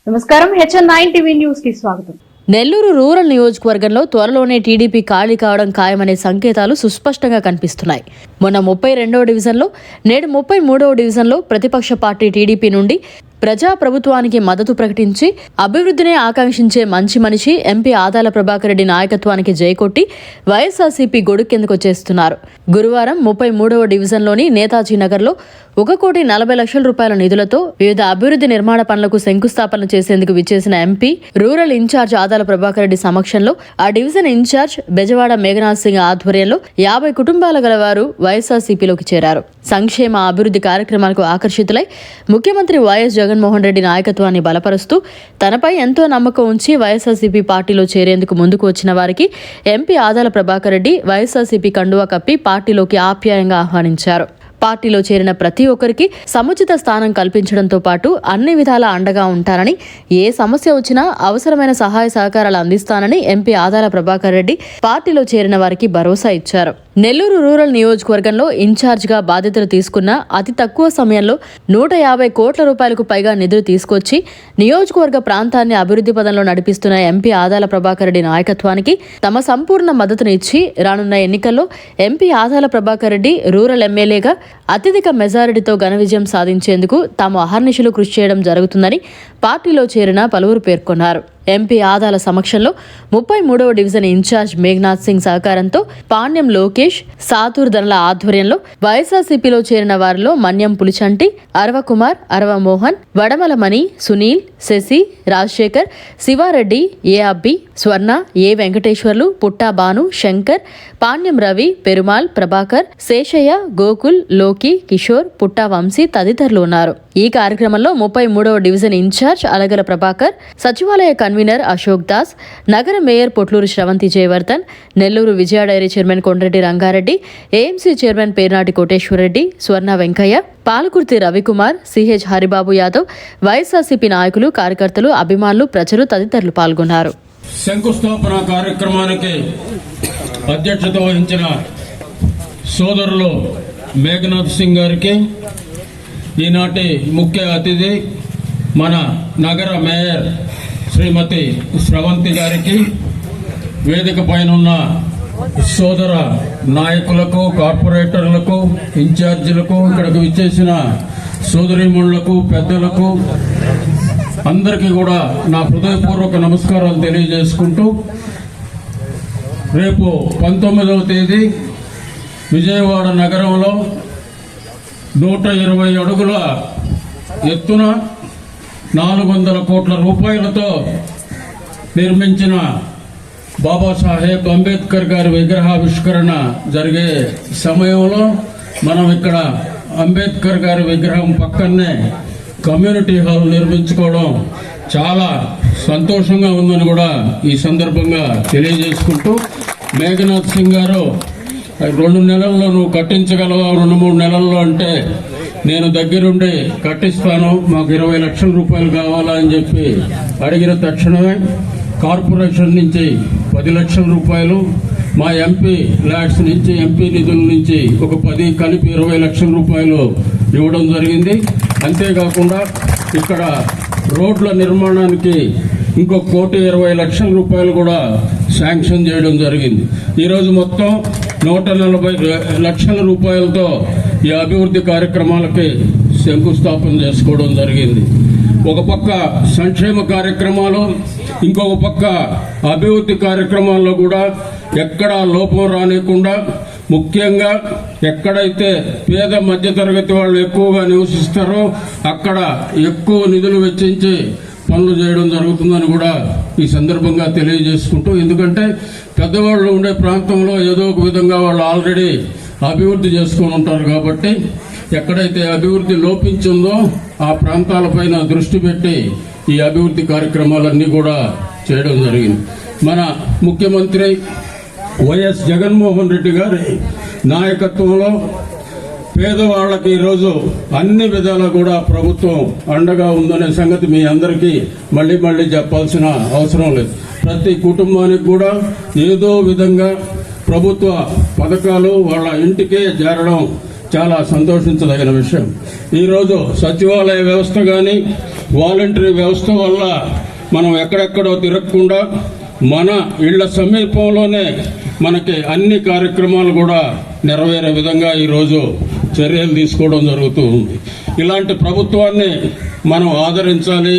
నమస్కారం, HN9 TV news కి స్వాగతం. నెల్లూరు రూరల్ నియోజకవర్గంలో త్వరలోనే టీడీపీ ఖాళీ కావడం ఖాయమనే సంకేతాలు సుస్పష్టంగా కనిపిస్తున్నాయి. మొన్న 32వ డివిజన్లో, నేడు 33వ డివిజన్లో ప్రతిపక్ష పార్టీ టీడీపీ నుండి ప్రజాప్రభుత్వానికి మద్దతు ప్రకటించి అభివృద్ధినే ఆకాంక్షించే మంచి మనిషి ఎంపీ ఆదాల ప్రభాకర్ రెడ్డి నాయకత్వానికి జైకొట్టి వైఎస్ఆర్సీపీ గొడుక్కెందుకొచ్చేస్తున్నారు. గురువారం 33వ డివిజన్లోని నేతాజీ నగర్లో 1,40,00,000 రూపాయల నిధులతో వివిధ అభివృద్ధి నిర్మాణ పనులకు శంకుస్థాపన చేసేందుకు విచ్చేసిన MP rural incharge Adala Prabhakar Reddy సమక్షంలో ఆ డివిజన్ ఇన్ఛార్జ్ బెజవాడ మేఘనాథ్ సింగ్ ఆధ్వర్యంలో 50 కుటుంబాల గలవారు వైఎస్ఆర్సీపీలోకి చేరారు. సంక్షేమ అభివృద్ధి కార్యక్రమాలకు ఆకర్షితులై ముఖ్యమంత్రి వైఎస్ జగన్మోహన్ రెడ్డి నాయకత్వాన్ని బలపరుస్తూ తనపై ఎంతో నమ్మకం ఉంచి వైఎస్ఆర్సీపీ పార్టీలో చేరేందుకు ముందుకు వచ్చిన వారికి ఎంపీ ఆదాల ప్రభాకర్ రెడ్డి వైఎస్ఆర్సీపీ కండువా కప్పి పార్టీలోకి ఆప్యాయంగా ఆహ్వానించారు. పార్టీలో చేరిన ప్రతి ఒక్కరికి సముచిత స్థానం కల్పించడంతో పాటు అన్ని విధాలా అండగా ఉంటానని, ఏ సమస్య వచ్చినా అవసరమైన సహాయ సహకారాలు అందిస్తానని ఎంపీ ఆదాల ప్రభాకర్ రెడ్డి పార్టీలో చేరిన వారికి భరోసా ఇచ్చారు. నెల్లూరు రూరల్ నియోజకవర్గంలో ఇన్ఛార్జిగా బాధ్యతలు తీసుకున్న అతి తక్కువ సమయంలో 150 కోట్ల రూపాయలకు పైగా నిధులు తీసుకొచ్చి నియోజకవర్గ ప్రాంతాన్ని అభివృద్ధి పదంలో నడిపిస్తున్న ఎంపీ ఆదాల ప్రభాకర్ రెడ్డి నాయకత్వానికి తమ సంపూర్ణ మద్దతును ఇచ్చి రానున్న ఎన్నికల్లో ఎంపీ ఆదాల ప్రభాకర్ రెడ్డి రూరల్ ఎమ్మెల్యేగా అత్యధిక మెజారిటీతో ఘన విజయం సాధించేందుకు తాము అహర్నిశలు కృషి చేయడం జరుగుతుందని పార్టీలో చేరిన పలువురు పేర్కొన్నారు. ఎంపీ ఆదాల సమక్షంలో 33వ డివిజన్ ఇన్ఛార్జ్ మేఘనాథ్ సింగ్ సహకారంతో పాండ్యం లోకేష్, సాతూర్ ధనల ఆధ్వర్యంలో వైఎస్ఆర్సీపీలో చేరిన వారిలో మన్యం పులిచంటి, అరవ కుమార్, అరవ మోహన్, వడమల మణి, సునీల్, శశి, రాజశేఖర్, శివారెడ్డి, ఏ అబ్బి, స్వర్ణ, ఏ వెంకటేశ్వర్లు, పుట్టా భాను, శంకర్, పాండ్యం రవి, పెరుమాల్, ప్రభాకర్, శేషయ్య, గోకుల్, లోకి, కిషోర్, పుట్టా వంశీ తదితరులు ఉన్నారు. ఈ కార్యక్రమంలో 33వ డివిజన్ ఇన్ఛార్జ్ అలగల ప్రభాకర్, సచివాలయ కన్వీనర్ అశోక్ దాస్, నగర mayor Potluru Sravanthi Jayavardhan, Nellore Vijaya dairy chairman Kondreddy Rangareddy, AMC chairman Pernati Koteswarareddy, Swarna Venkaiah, Palakurthi Ravikumar, CH Haribabu Yadav, YSRCP నాయకులు, కార్యకర్తలు, అభిమానులు, ప్రజలు తదితరులు పాల్గొన్నారు. శంకుస్థాపన కార్యక్రమానికి అధ్యక్షత వహించిన సోదరులు మేఘనాథ్ సింగ్ గారికి, ఈనాటి ముఖ్య అతిథి మన నగర మేయర్ శ్రీమతి శ్రవంతి గారికి, వేదిక పైన ఉన్న సోదర నాయకులకు, కార్పొరేటర్లకు, ఇన్ఛార్జీలకు, ఇక్కడికి విచ్చేసిన సోదరీమణులకు, పెద్దలకు అందరికీ కూడా నా హృదయపూర్వక నమస్కారాలు తెలియజేసుకుంటూ, రేపు 19వ తేదీ విజయవాడ నగరంలో 120 అడుగుల ఎత్తున 400 కోట్ల రూపాయలతో నిర్మించిన బాబాసాహెబ్ అంబేద్కర్ గారి విగ్రహావిష్కరణ జరిగే సమయంలో మనం ఇక్కడ అంబేద్కర్ గారి విగ్రహం పక్కనే కమ్యూనిటీ హాల్ నిర్మించుకోవడం చాలా సంతోషంగా ఉందని కూడా ఈ సందర్భంగా తెలియజేసుకుంటూ, మేఘనాథ్ సింగ్ గారు 2 నెలల్లో నువ్వు కట్టించగలవా, 2-3 నెలల్లో అంటే నేను దగ్గరుండి కట్టిస్తాను, మాకు 20 లక్షల రూపాయలు కావాలా అని చెప్పి అడిగిన తక్షణమే కార్పొరేషన్ నుంచి 10 లక్షల రూపాయలు, మా ఎంపీ ల్యాడ్స్ నుంచి, ఎంపీ నిధుల నుంచి ఒక 10 కలిపి 20 లక్షల రూపాయలు ఇవ్వడం జరిగింది. అంతేకాకుండా ఇక్కడ రోడ్ల నిర్మాణానికి ఇంకో 1,20,00,000 రూపాయలు కూడా శాంక్షన్ చేయడం జరిగింది. ఈరోజు మొత్తం 140 లక్షల రూపాయలతో ఈ అభివృద్ధి కార్యక్రమాలకి శంకుస్థాపన చేసుకోవడం జరిగింది. ఒక పక్క సంక్షేమ కార్యక్రమాలు, ఇంకొక పక్క అభివృద్ధి కార్యక్రమాల్లో కూడా ఎక్కడా లోపం రానికుండా, ముఖ్యంగా ఎక్కడైతే పేద మధ్యతరగతి వాళ్ళు ఎక్కువగా నివసిస్తారో అక్కడ ఎక్కువ నిధులు వెచ్చించి పనులు చేయడం జరుగుతుందని కూడా ఈ సందర్భంగా తెలియజేసుకుంటూ, ఎందుకంటే పెద్దవాళ్ళు ఉండే ప్రాంతంలో ఏదో ఒక విధంగా వాళ్ళు ఆల్రెడీ అభివృద్ధి చేసుకొని ఉంటారు కాబట్టి ఎక్కడైతే అభివృద్ధి లోపించిందో ఆ ప్రాంతాలపైన దృష్టి పెట్టి ఈ అభివృద్ధి కార్యక్రమాలన్నీ కూడా చేయడం జరిగింది. మన ముఖ్యమంత్రి వైఎస్ జగన్మోహన్ రెడ్డి గారి నాయకత్వంలో పేదవాళ్లకి ఈరోజు అన్ని విధాలా కూడా ప్రభుత్వం అండగా ఉందనే సంగతి మీ అందరికీ మళ్ళీ చెప్పాల్సిన అవసరం లేదు. ప్రతి కుటుంబానికి కూడా ఏదో విధంగా ప్రభుత్వ పథకాలు వాళ్ళ ఇంటికే చేరడం చాలా సంతోషించదగిన విషయం. ఈరోజు సచివాలయ వ్యవస్థ కానీ, వాలంటరీ వ్యవస్థ వల్ల మనం ఎక్కడెక్కడో తిరగకుండా మన ఇళ్ల సమీపంలోనే మనకి అన్ని కార్యక్రమాలు కూడా నెరవేరే విధంగా ఈరోజు చర్యలు తీసుకోవడం జరుగుతూ ఉంది. ఇలాంటి ప్రభుత్వాన్ని మనం ఆదరించాలి.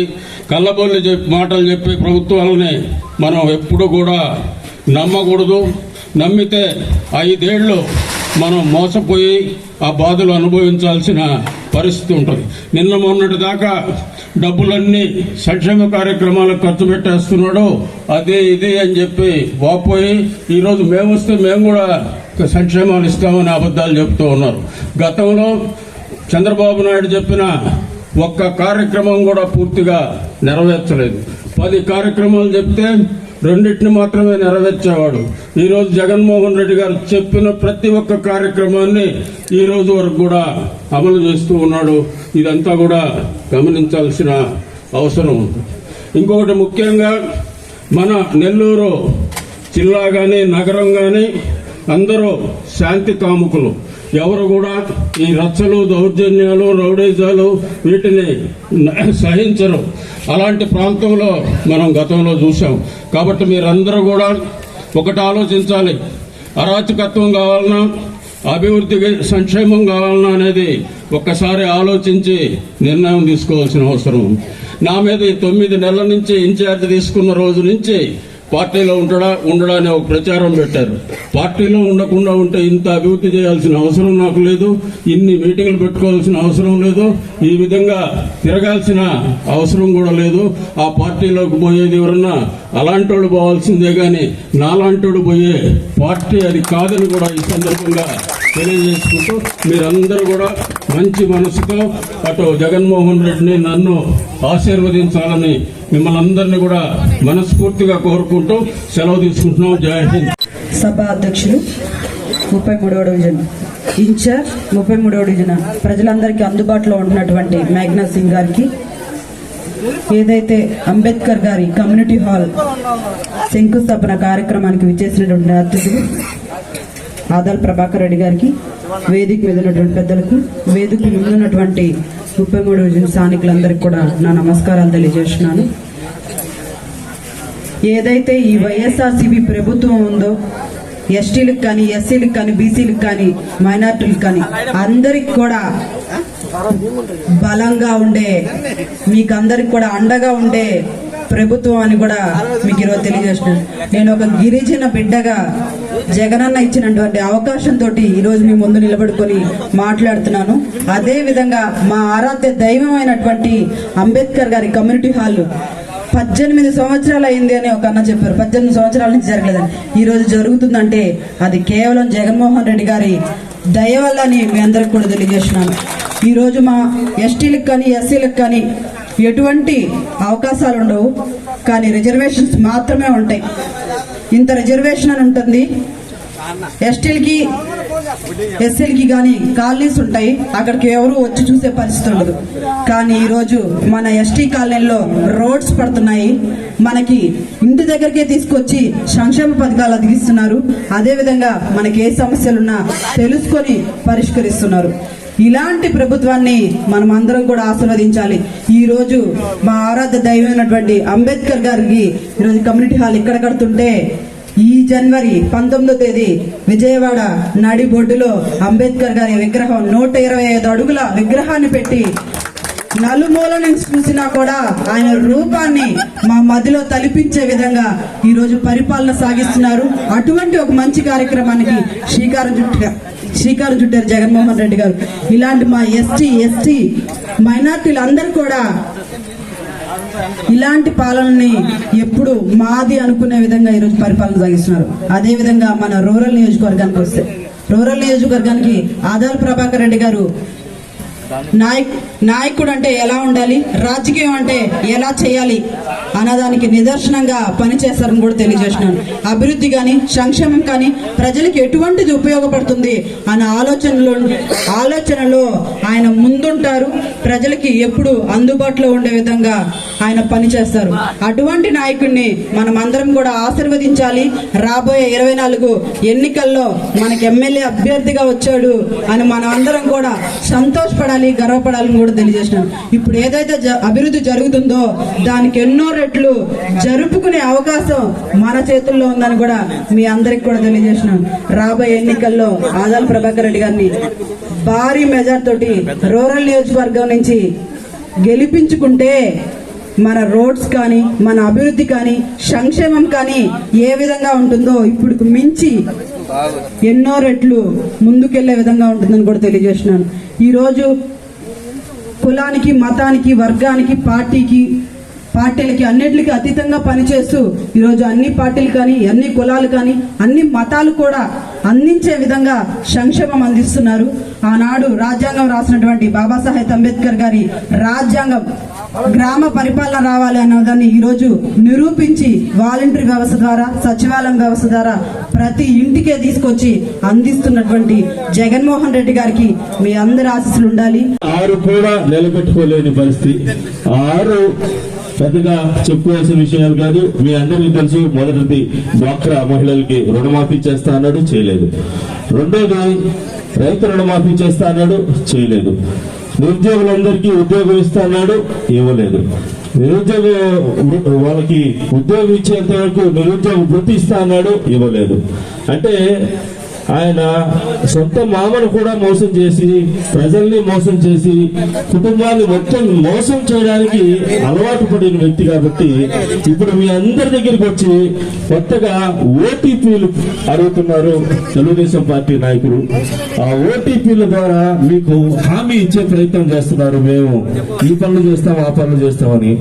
కళ్ళబొల్లి మాటలు చెప్పే ప్రభుత్వాలని మనం ఎప్పుడు కూడా నమ్మకూడదు. నమ్మితే 5 ఏళ్ళు మనం మోసపోయి ఆ బాధలు అనుభవించాల్సిన పరిస్థితి ఉంటుంది. నిన్న మొన్నటి దాకా డబ్బులన్నీ సంక్షేమ కార్యక్రమాలకు ఖర్చు పెట్టేస్తున్నాడు, అదే ఇది అని చెప్పి వాపోయి ఈరోజు మేము వస్తే మేము కూడా సంక్షేమాలు ఇస్తామని అబద్ధాలు చెప్తూ ఉన్నారు. గతంలో చంద్రబాబు నాయుడు చెప్పిన ఒక్క కార్యక్రమం కూడా పూర్తిగా నెరవేర్చలేదు. 10 కార్యక్రమాలు చెప్తే 2 మాత్రమే నెరవేర్చేవాడు. ఈరోజు జగన్మోహన్ రెడ్డి గారు చెప్పిన ప్రతి ఒక్క కార్యక్రమాన్ని ఈ రోజు వరకు కూడా అమలు చేస్తూ ఉన్నాడు. ఇదంతా కూడా గమనించాల్సిన అవసరం ఉంది. ఇంకొకటి ముఖ్యంగా మన నెల్లూరు జిల్లా కానీ నగరం కానీ అందరూ శాంతి కాముకులు. ఎవరు కూడా ఈ రచ్చలు, దౌర్జన్యాలు, రౌడీజాలు వీటిని సహించరు. అలాంటి ప్రాంతంలో మనం గతంలో చూసాం. కాబట్టి మీరందరూ కూడా ఒకటి ఆలోచించాలి. అరాచకత్వం కావాలన్నా, అభివృద్ధికి సంక్షేమం కావాలన్నా అనేది ఒక్కసారి ఆలోచించి నిర్ణయం తీసుకోవాల్సిన అవసరం ఉంది. నా మీద 9 నెలల నుంచి ఇన్ఛార్జ్ తీసుకున్న రోజు నుంచి పార్టీలో ఉండడా అనే ఒక ప్రచారం పెట్టారు. పార్టీలో ఉండకుండా ఉంటే ఇంత అభివృద్ధి చేయాల్సిన అవసరం నాకు లేదు, ఇన్ని మీటింగ్లు పెట్టుకోవాల్సిన అవసరం లేదు, ఈ విధంగా తిరగాల్సిన అవసరం కూడా లేదు. ఆ పార్టీలోకి పోయేది ఎవరన్నా అలాంటి వాడు పోవాల్సిందే కానీ నాలాంటి పోయే పార్టీ అది కాదని కూడా ఈ సందర్భంగా తెలియజేసుకుంటూ మీరందరూ కూడా మంచి మనసుతో అటు జగన్మోహన్ రెడ్డిని నన్ను ఆశీర్వదించాలని మిమ్మల్ని అందరినీ కూడా మనస్ఫూర్తిగా కోరుకుంటూ సెలవు తీసుకుంటున్నాం. జై హింద్. సభ అధ్యక్షులు 33వ డివిజన్ ఇన్ఛార్జ్ 33వ డివిజన్ ప్రజలందరికీ అందుబాటులో ఉంటున్నటువంటి మేఘనా సింగ్ గారికి, ఏదైతే అంబేద్కర్ గారి కమ్యూనిటీ హాల్ శంకుస్థాపన కార్యక్రమానికి విచ్చేసినటువంటి అతిథులు ఆదాల ప్రభాకర్ రెడ్డి గారికి, వేదిక మీద ఉన్నటువంటి పెద్దలకు, వేదిక ముందున్నటువంటి 33వ డివిజన్ స్థానికులందరికీ కూడా నా నమస్కారాలు తెలియజేస్తున్నాను. ఏదైతే ఈ వైఎస్ఆర్సీపీ ప్రభుత్వం ఉందో ఎస్టీలకు కానీ, ఎస్సీలకు కానీ, బీసీలకు కానీ, మైనార్టీలకు కానీ అందరికి కూడా బలంగా ఉండే, మీకు అందరికి కూడా అండగా ఉండే ప్రభుత్వం అని కూడా మీకు ఈరోజు తెలియజేస్తున్నాను. నేను ఒక గిరిజన బిడ్డగా జగనన్న ఇచ్చినటువంటి అవకాశంతో ఈరోజు మీ ముందు నిలబడుకొని మాట్లాడుతున్నాను. అదే విధంగా మా ఆరాధ్య దైవం అయినటువంటి అంబేద్కర్ గారి కమ్యూనిటీ హాల్ 18 సంవత్సరాలు అయింది అని ఒక అన్న చెప్పారు. 18 సంవత్సరాల నుంచి జరగలేదని ఈ రోజు జరుగుతుందంటే అది కేవలం జగన్మోహన్ రెడ్డి గారి దయ వల్ల అని మీ అందరికి కూడా తెలియజేస్తున్నాను. ఈరోజు మా ఎస్టీలకు కానీ, ఎస్సీలకు కానీ ఎటువంటి అవకాశాలు ఉండవు, కానీ రిజర్వేషన్స్ మాత్రమే ఉంటాయి. ఇంత రిజర్వేషన్ అని ఉంటుంది. ఎస్టీలకి, ఎస్సీలకి కానీ కాలనీస్ ఉంటాయి, అక్కడికి ఎవరు వచ్చి చూసే పరిస్థితి ఉండదు. కానీ ఈరోజు మన ఎస్టీ కాలనీలో రోడ్స్ పడుతున్నాయి, మనకి ఇంటి దగ్గరికే తీసుకొచ్చి సంక్షేమ పథకాలు అందిస్తున్నారు. అదేవిధంగా మనకి ఏ సమస్యలున్నా తెలుసుకొని పరిష్కరిస్తున్నారు. ఇలాంటి ప్రభుత్వాన్ని మనం అందరం కూడా ఆశీర్వదించాలి. ఈ రోజు మా ఆరాధ్య దైవమైనటువంటి అంబేద్కర్ గారికి ఈరోజు కమ్యూనిటీ హాల్ ఇక్కడ కడుతుంటే, ఈ జనవరి 19వ తేదీ విజయవాడ నడిబొడ్డులో అంబేద్కర్ గారి విగ్రహం 125 అడుగుల విగ్రహాన్ని పెట్టి నలుమూల నుంచి చూసినా కూడా ఆయన రూపాన్ని మా మదిలో తలిపించే విధంగా ఈ రోజు పరిపాలన సాగిస్తున్నారు. అటువంటి ఒక మంచి కార్యక్రమానికి శ్రీకారం చుట్టారు జగన్మోహన్ రెడ్డి గారు. ఇలాంటి మా ఎస్టీ మైనార్టీలు అందరూ కూడా ఇలాంటి పాలనని ఎప్పుడు మాది అనుకునే విధంగా ఈరోజు పరిపాలన సాగిస్తున్నారు. అదేవిధంగా మన రూరల్ నియోజకవర్గానికి వస్తే, రూరల్ నియోజకవర్గానికి ఆదాల ప్రభాకర్ రెడ్డి గారు నాయకుడు అంటే ఎలా ఉండాలి, రాజకీయం అంటే ఎలా చేయాలి అన్నదానికి నిదర్శనంగా పనిచేస్తారని కూడా తెలియజేస్తున్నాను. అభివృద్ధి కానీ, సంక్షేమం కానీ ప్రజలకు ఎటువంటిది ఉపయోగపడుతుంది అన్న ఆలోచనలో ఆయన ముందుంటారు. ప్రజలకి ఎప్పుడు అందుబాటులో ఉండే విధంగా ఆయన పనిచేస్తారు. అటువంటి నాయకుడిని మనం అందరం కూడా ఆశీర్వదించాలి. రాబోయే 24 ఎన్నికల్లో మనకి ఎమ్మెల్యే అభ్యర్థిగా వచ్చాడు అని మనం అందరం కూడా సంతోషపడాలి, గర్వపడాలని కూడా తెలియజేసినాను. ఇప్పుడు ఏదైతే అభివృద్ధి జరుగుతుందో దానికి ఎన్నో రెట్లు జరుపుకునే అవకాశం మన చేతుల్లో ఉందని కూడా మీ అందరికి కూడా తెలియజేసినాను. రాబోయే ఎన్నికల్లో ఆదాల ప్రభాకర్ రెడ్డి గారిని భారీ మెజార్ తోటి రూరల్ నియోజకవర్గం నుంచి గెలిపించుకుంటే మన రోడ్స్ కానీ, మన అభివృద్ధి కానీ, సంక్షేమం కానీ ఏ విధంగా ఉంటుందో ఇప్పుడు మించి ఎన్నో రెట్లు ముందుకెళ్లే విధంగా ఉంటుందని కూడా తెలియజేస్తున్నాను. ఈరోజు కులానికి, మతానికి, వర్గానికి, పార్టీలకి అన్నిటికీ అతీతంగా పనిచేస్తూ ఈరోజు అన్ని పార్టీలు కానీ, అన్ని కులాలు కానీ, అన్ని మతాలు కూడా అందించే విధంగా సంక్షేమం అందిస్తున్నారు. ఆనాడు రాజ్యాంగం రాసినటువంటి బాబాసాహెబ్ అంబేద్కర్ గారి రాజ్యాంగం గ్రామ పరిపాలన రావాలి అన్నదాన్ని ఈరోజు నిరూపించి వాలంటరీ వ్యవస్థ ద్వారా, సచివాలయం వ్యవస్థ ద్వారా ప్రతి ఇంటికే తీసుకొచ్చి అందిస్తున్నటువంటి జగన్మోహన్ రెడ్డి గారికి మీ అందరి ఆశీస్సులు ఉండాలి. 6 కూడా నిలబెట్టుకోలేని పరిస్థితి. 6 పెద్దగా చెప్పుకోవాల్సిన విషయాలు కాదు. మీ అందరికీ తెలుసు. మొదటిది డ్వాక్రా మహిళలకి రుణమాఫీ చేస్తా అన్నాడు, చేయలేదు. రెండోది రైతు రుణమాఫీ చేస్తా అన్నాడు, చేయలేదు. నిరుద్యోగులందరికీ ఉద్యోగం ఇస్తా అన్నాడు, ఇవ్వలేదు. వాళ్ళకి ఉద్యోగం ఇచ్చేంత వరకు నిరుద్యోగ వృత్తి ఇస్తా అన్నాడు, ఇవ్వలేదు. అంటే ఆయన సొంత మామను కూడా మోసం చేసి, ప్రజల్ని మోసం చేసి, కుటుంబాన్ని మొత్తం మోసం చేయడానికి అలవాటు పడిన వ్యక్తి కాబట్టి ఇప్పుడు మీ అందరి దగ్గరికి వచ్చి కొత్తగా ఓటీపీలు అడుగుతున్నారు తెలుగుదేశం పార్టీ నాయకులు. ఆ ఓటీపీల ద్వారా మీకు హామీ ఇచ్చే ప్రయత్నం చేస్తున్నారు. మేము ఈ పనులు చేస్తాం, ఆ పనులు చేస్తామని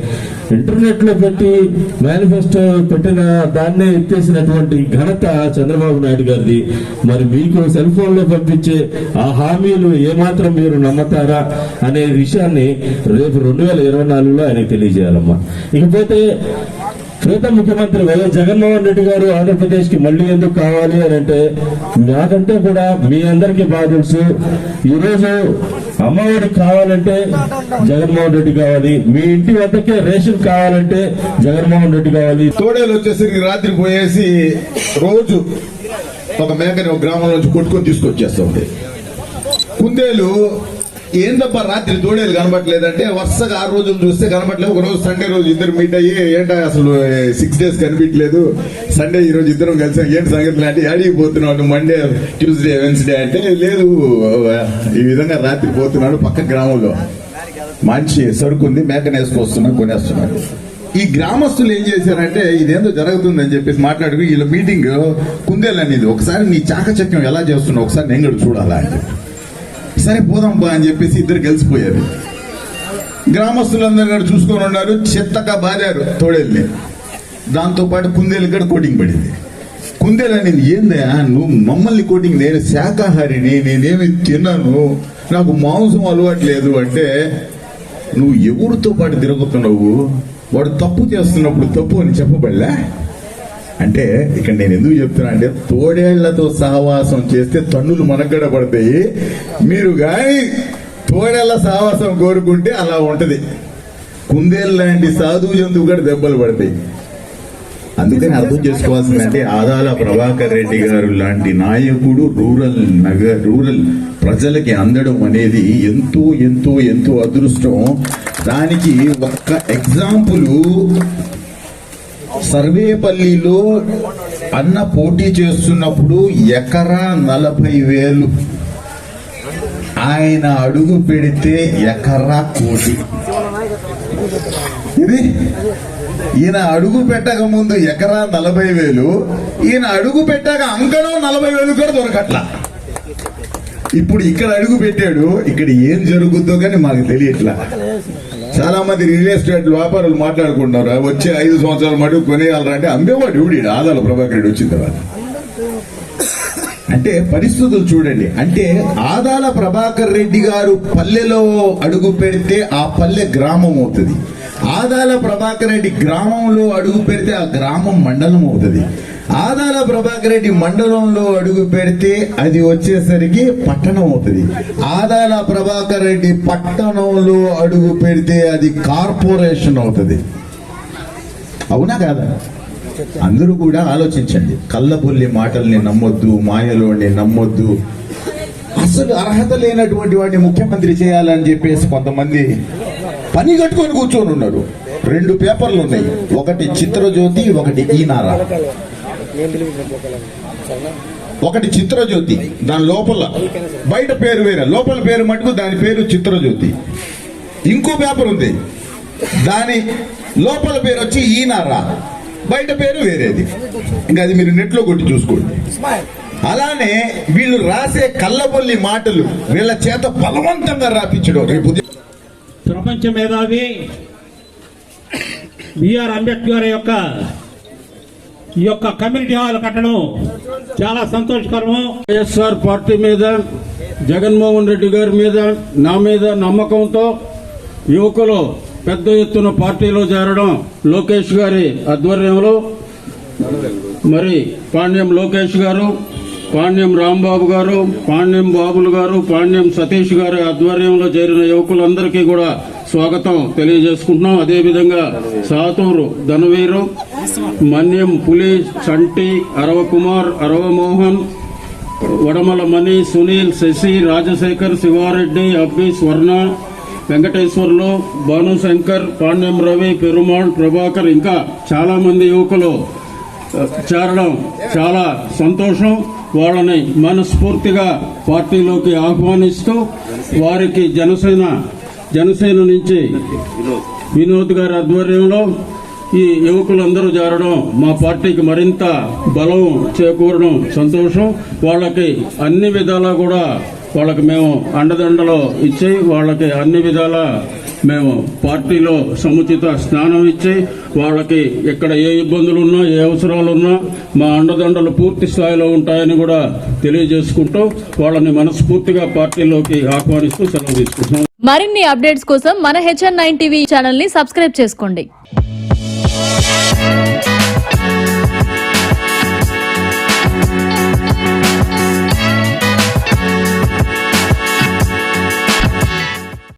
ఇంటర్నెట్ లో పెట్టి మేనిఫెస్టో పెట్టిన దాన్నే ఎత్తేసినటువంటి ఘనత చంద్రబాబు నాయుడు గారిది. మరి మీకు సెల్ ఫోన్ లో పంపించే ఆ హామీలు ఏమాత్రం మీరు నమ్మతారా అనే విషయాన్ని రేపు 2024లో ఆయనకు తెలియజేయాలమ్మా. ఇకపోతే క్రితం ముఖ్యమంత్రి వైఎస్ జగన్మోహన్ రెడ్డి గారు ఆంధ్రప్రదేశ్ కి మళ్ళీ ఎందుకు కావాలి అని అంటే, నాకంటే కూడా మీ అందరికీ బాగా తెలుసు. ఈరోజు అమ్మఒడికి కావాలంటే జగన్మోహన్ రెడ్డి కావాలి, మీ ఇంటి వద్దకే రేషన్ కావాలంటే జగన్మోహన్ రెడ్డి కావాలి. తోడేలు వచ్చేసరికి రాత్రి పోయేసి రోజు ఒక మేకని ఒక గ్రామం నుంచి కొట్టుకొని తీసుకొచ్చేస్తా ఉంది. కుందేలు ఏందబ్బా రాత్రి తోడేలు కనబట్టలేదంటే వరుసగా 6 రోజులు చూస్తే కనబట్టలేదు. ఒక రోజు సండే రోజు ఇద్దరు మీట్ అయ్యి ఏంటో అసలు 6 days కనిపించలేదు, సండే ఈ రోజు ఇద్దరం కలిసి ఏంటి సంగతులు అంటే అడిగి పోతున్నాడు, మండే ట్యూస్డే వెన్స్డే అంటే లేదు, ఈ విధంగా రాత్రి పోతున్నాడు. పక్క గ్రామంలో మంచి సరుకుంది, మేకను వేసుకొస్తున్నా కొనేస్తున్నాడు. ఈ గ్రామస్తులు ఏం చేశారంటే ఇదేందో జరుగుతుందని చెప్పేసి మాట్లాడుకు వీళ్ళ మీటింగ్ కుందేలు అనేది ఒకసారి నీ చాకచక్యం ఎలా చేస్తున్నావు ఒకసారి నేను కూడా చూడాలా అని. సరే పోదాంపా అని చెప్పేసి ఇద్దరు కలిసిపోయారు. గ్రామస్తులందరూ చూసుకొని ఉన్నారు, చెత్తగా బాధారు తోడేల్ని. దాంతో పాటు కుందేలు కూడా కోటింగ్ పడింది. కుందేలు అనేది ఏందయా నువ్వు మమ్మల్ని కోటింగ్, నేను శాకాహారిని, నేనేమి తిన్నాను, నాకు మాంసం అలవాటు లేదు అంటే, నువ్వు ఎవరితో పాటు తిరుగుతున్నావు, వాడు తప్పు చేస్తున్నప్పుడు తప్పు అని చెప్పబడలే అంటే. ఇక్కడ నేను ఎందుకు చెప్తున్నా అంటే తోడేళ్లతో సహవాసం చేస్తే తన్నులు మనగడ పడతాయి. మీరు కానీ తోడేళ్ల సహవాసం కోరుకుంటే అలా ఉంటది. కుందేలు లాంటి సాధువు జంతువు కూడా దెబ్బలు పడతాయి. అందుకని అర్థం చేసుకోవాల్సిందంటే ఆదాల ప్రభాకర్ రెడ్డి గారు లాంటి నాయకుడు రూరల్ ప్రజలకి అందడం అనేది ఎంతో ఎంతో ఎంతో అదృష్టం. దానికి ఒక్క ఎగ్జాంపుల్, సర్వేపల్లిలో అన్న పోటీ చేస్తున్నప్పుడు ఎకరా 40,000, ఆయన అడుగు పెడితే ఎకరా 1,00,00,000. ఇది ఈయన అడుగు పెట్టక ముందు ఎకరా 40,000, ఈయన అడుగు పెట్టాక అంకణం 40,000 కూడా దొరకట్లా. ఇప్పుడు ఇక్కడ అడుగు పెట్టాడు, ఇక్కడ ఏం జరుగుద్దో కానీ మాకు తెలియట్లా. చాలా మంది రియల్ ఎస్టేట్ వ్యాపారులు మాట్లాడుకుంటున్నారు, వచ్చే 5 సంవత్సరాల మటుకు కొనేయాలంటే అమ్మేవాడు ఎవడి ఆదాల ప్రభాకర్ రెడ్డి వచ్చిన తర్వాత. అంటే పరిస్థితులు చూడండి. అంటే ఆదాల ప్రభాకర్ రెడ్డి గారు పల్లెలో అడుగు పెడితే ఆ పల్లె గ్రామం అవుతుంది. ఆదాల ప్రభాకర్ రెడ్డి గ్రామంలో అడుగు పెడితే ఆ గ్రామం మండలం అవుతుంది. ఆదాల ప్రభాకర్ రెడ్డి మండలంలో అడుగు పెడితే అది వచ్చేసరికి పట్టణం అవుతుంది. ఆదాల ప్రభాకర్ రెడ్డి పట్టణంలో అడుగు పెడితే అది కార్పొరేషన్ అవుతుంది. అవునా కాదా? అందరూ కూడా ఆలోచించండి. కళ్ళబొల్లి మాటల్ని నమ్మొద్దు, మాయలోని నమ్మొద్దు. అసలు అర్హత లేనటువంటి వాడిని ముఖ్యమంత్రి చేయాలని చెప్పేసి కొంతమంది పని కట్టుకొని కూర్చొని ఉన్నారు. 2 పేపర్లు ఉన్నాయి, ఒకటి చిత్రజ్యోతి, ఒకటి ఈనారా. ఒకటి చిత్రజ్యోతి, దాని లోపల బయట పేరు వేరే, లోపల పేరు మటుకు దాని పేరు చిత్రజ్యోతి. ఇంకో పేపర్ ఉంది, దాని లోపల పేరు వచ్చి ఈనారా, బయట పేరు వేరేది. ఇంకా అది మీరు నెట్లో కొట్టి చూసుకోండి. అలానే వీళ్ళు రాసే కళ్ళబొల్లి మాటలు వీళ్ళ చేత బలవంతంగా రాపించడం. రేపు ప్రపంచ మేధావి బిఆర్ అంబేద్కర్ ఈ యొక్క కమ్యూనిటీ హాల్ కట్టడం చాలా సంతోషకరము. వైఎస్ఆర్ పార్టీ మీద, జగన్మోహన్ రెడ్డి గారి మీద, నా మీద నమ్మకంతో యువకులు పెద్ద ఎత్తున పార్టీలో చేరడం, లోకేష్ గారి ఆధ్వర్యంలో, మరి పాండ్యం లోకేష్ గారు, పాండ్యం రాంబాబు గారు, పాండ్యం బాబులు గారు, పాండ్యం సతీష్ గారి ఆధ్వర్యంలో చేరిన యువకులందరికీ కూడా స్వాగతం తెలియజేసుకుంటున్నాం. అదేవిధంగా సాతూరు ధనవీరు, మన్యం పులి, చంటి, అరవకుమార్, అరవమోహన్, వడమల మణి, సునీల్, శశి, రాజశేఖర్, శివారెడ్డి, అబ్బి, స్వర్ణ, వెంకటేశ్వర్లు, భానుశంకర్, పాండ్యం రవి, పెరుమాళ్, ప్రభాకర్, ఇంకా చాలా మంది యువకులు చేరడం చాలా సంతోషం. వాళ్ళని మనస్ఫూర్తిగా పార్టీలోకి ఆహ్వానిస్తూ, వారికి జనసేన నుంచి వినోద్ గారి ఆధ్వర్యంలో ఈ యువకులందరూ చేరడం మా పార్టీకి మరింత బలం చేకూరడం సంతోషం. వాళ్ళకి అన్ని విధాలా కూడా వాళ్ళకి మేము అండదండలు ఇచ్చి, వాళ్ళకి అన్ని విధాలా మేము పార్టీలో సముచిత స్నానం ఇచ్చి, వాళ్ళకి ఎక్కడ ఏ ఇబ్బందులు ఉన్నా, ఏ అవసరాలు ఉన్నా మా అండదండలు పూర్తి స్థాయిలో ఉంటాయని కూడా తెలియజేసుకుంటూ వాళ్ళని మనస్ఫూర్తిగా పార్టీలోకి ఆహ్వానిస్తూ సెలవు తీసుకుంటున్నాం. మరిన్ని అప్డేట్స్ కోసం మన HN9 టీవీ ఛానల్ ని సబ్స్క్రైబ్ చేసుకోండి.